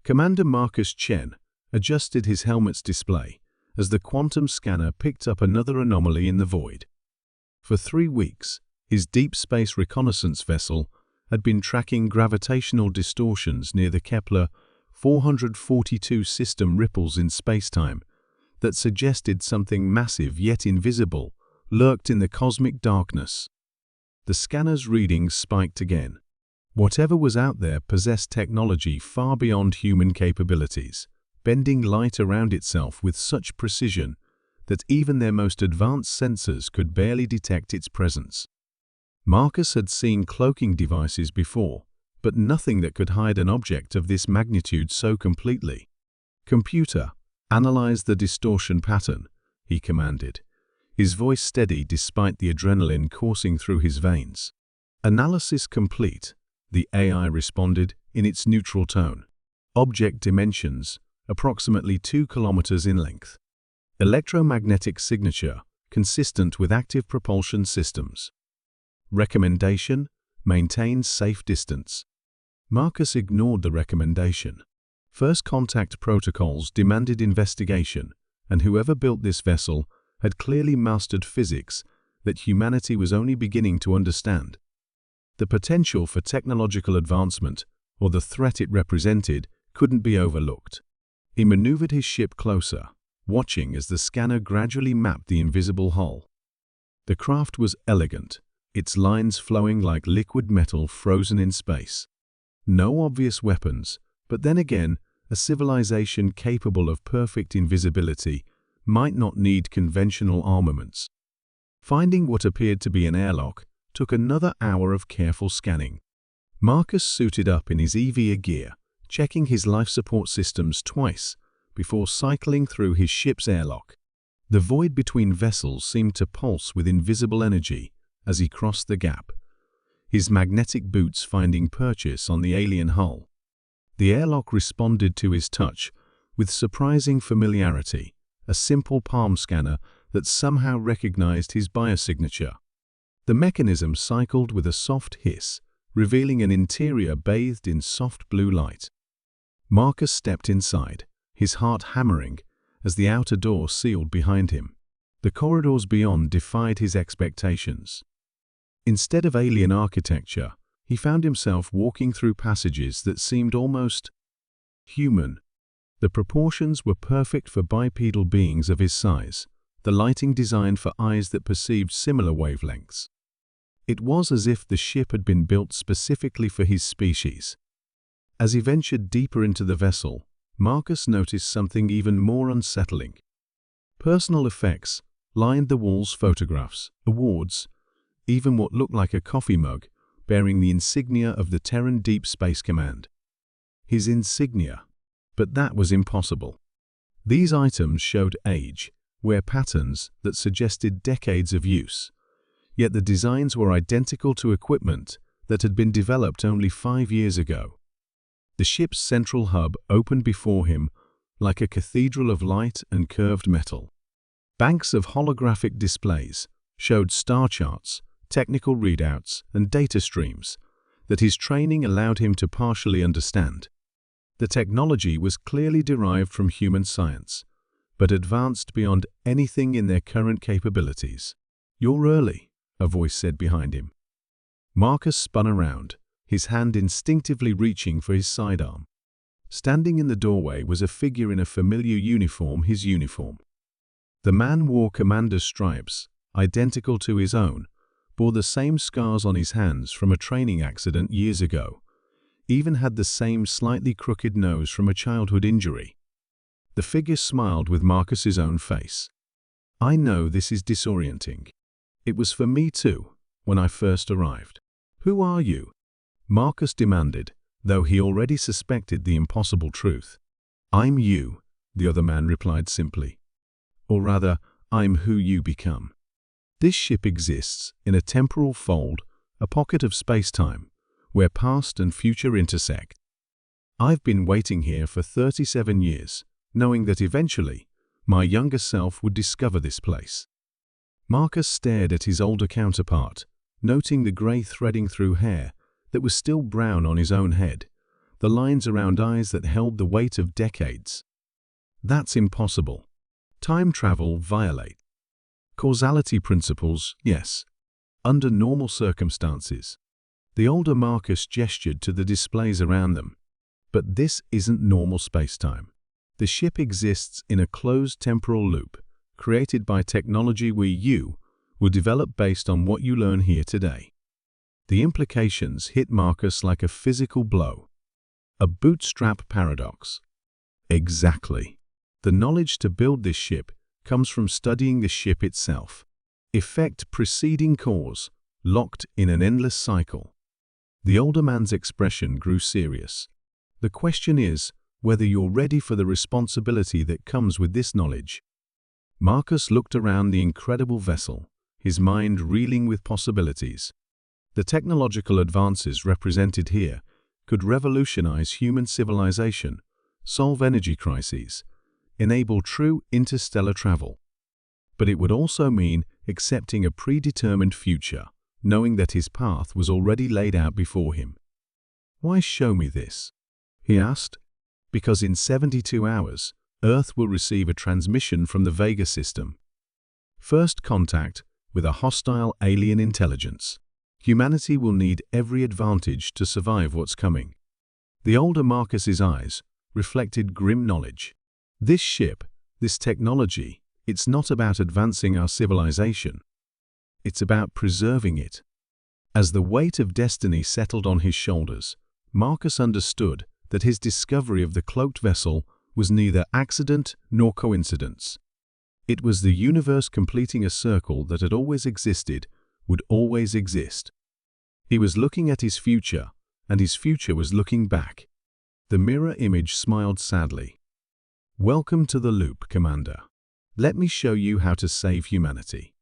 Commander Marcus Chen adjusted his helmet's display as the quantum scanner picked up another anomaly in the void. For 3 weeks, his deep space reconnaissance vessel had been tracking gravitational distortions near the Kepler 442 system ripples in spacetime that suggested something massive yet invisible lurked in the cosmic darkness. The scanner's readings spiked again. Whatever was out there possessed technology far beyond human capabilities, bending light around itself with such precision that even their most advanced sensors could barely detect its presence. Marcus had seen cloaking devices before, but nothing that could hide an object of this magnitude so completely. "Computer, analyze the distortion pattern," he commanded, his voice steady despite the adrenaline coursing through his veins. "Analysis complete," the AI responded in its neutral tone. "Object dimensions, approximately 2 kilometers in length. Electromagnetic signature, consistent with active propulsion systems. Recommendation, maintain safe distance." Marcus ignored the recommendation. First contact protocols demanded investigation, and whoever built this vessel had clearly mastered physics that humanity was only beginning to understand. The potential for technological advancement, or the threat it represented, couldn't be overlooked. He maneuvered his ship closer, watching as the scanner gradually mapped the invisible hull. The craft was elegant, its lines flowing like liquid metal frozen in space. No obvious weapons, but then again, a civilization capable of perfect invisibility might not need conventional armaments. Finding what appeared to be an airlock took another hour of careful scanning. Marcus suited up in his EVA gear, checking his life support systems twice before cycling through his ship's airlock. The void between vessels seemed to pulse with invisible energy as he crossed the gap, his magnetic boots finding purchase on the alien hull. The airlock responded to his touch with surprising familiarity, a simple palm scanner that somehow recognized his biosignature. The mechanism cycled with a soft hiss, revealing an interior bathed in soft blue light. Marcus stepped inside, his heart hammering as the outer door sealed behind him. The corridors beyond defied his expectations. Instead of alien architecture, he found himself walking through passages that seemed almost human. The proportions were perfect for bipedal beings of his size, the lighting designed for eyes that perceived similar wavelengths. It was as if the ship had been built specifically for his species. As he ventured deeper into the vessel, Marcus noticed something even more unsettling. Personal effects lined the walls: photographs, awards, even what looked like a coffee mug bearing the insignia of the Terran Deep Space Command. His insignia. But that was impossible. These items showed age, wear patterns that suggested decades of use, yet the designs were identical to equipment that had been developed only 5 years ago. The ship's central hub opened before him like a cathedral of light and curved metal. Banks of holographic displays showed star charts, technical readouts, and data streams that his training allowed him to partially understand. The technology was clearly derived from human science, but advanced beyond anything in their current capabilities. "You're early," a voice said behind him. Marcus spun around, his hand instinctively reaching for his sidearm. Standing in the doorway was a figure in a familiar uniform, his uniform. The man wore commander's stripes, identical to his own, bore the same scars on his hands from a training accident years ago, even had the same slightly crooked nose from a childhood injury. The figure smiled with Marcus's own face. "I know this is disorienting. It was for me too, when I first arrived." "Who are you?" Marcus demanded, though he already suspected the impossible truth. "I'm you," the other man replied simply. "Or rather, I'm who you become. This ship exists in a temporal fold, a pocket of space-time, where past and future intersect. I've been waiting here for 37 years, knowing that eventually, my younger self would discover this place." Marcus stared at his older counterpart, noting the grey threading through hair that was still brown on his own head, the lines around eyes that held the weight of decades. That's impossible. Time travel violate causality principles, yes, under normal circumstances. The older Marcus gestured to the displays around them. But this isn't normal spacetime. The ship exists in a closed temporal loop, created by technology you will develop based on what you learn here today. The implications hit Marcus like a physical blow. A bootstrap paradox. Exactly. The knowledge to build this ship comes from studying the ship itself. Effect preceding cause, locked in an endless cycle. The older man's expression grew serious. The question is whether you're ready for the responsibility that comes with this knowledge. Marcus looked around the incredible vessel, his mind reeling with possibilities. The technological advances represented here could revolutionize human civilization, solve energy crises, enable true interstellar travel. But it would also mean accepting a predetermined future, knowing that his path was already laid out before him. "Why show me this?" he asked. "Because in 72 hours, Earth will receive a transmission from the Vega system. First contact with a hostile alien intelligence. Humanity will need every advantage to survive what's coming." The older Marcus's eyes reflected grim knowledge. This ship, this technology, it's not about advancing our civilization. It's about preserving it. As the weight of destiny settled on his shoulders, Marcus understood that his discovery of the cloaked vessel was neither accident nor coincidence. It was the universe completing a circle that had always existed, would always exist. He was looking at his future, and his future was looking back. The mirror image smiled sadly. "Welcome to the loop, Commander. Let me show you how to save humanity."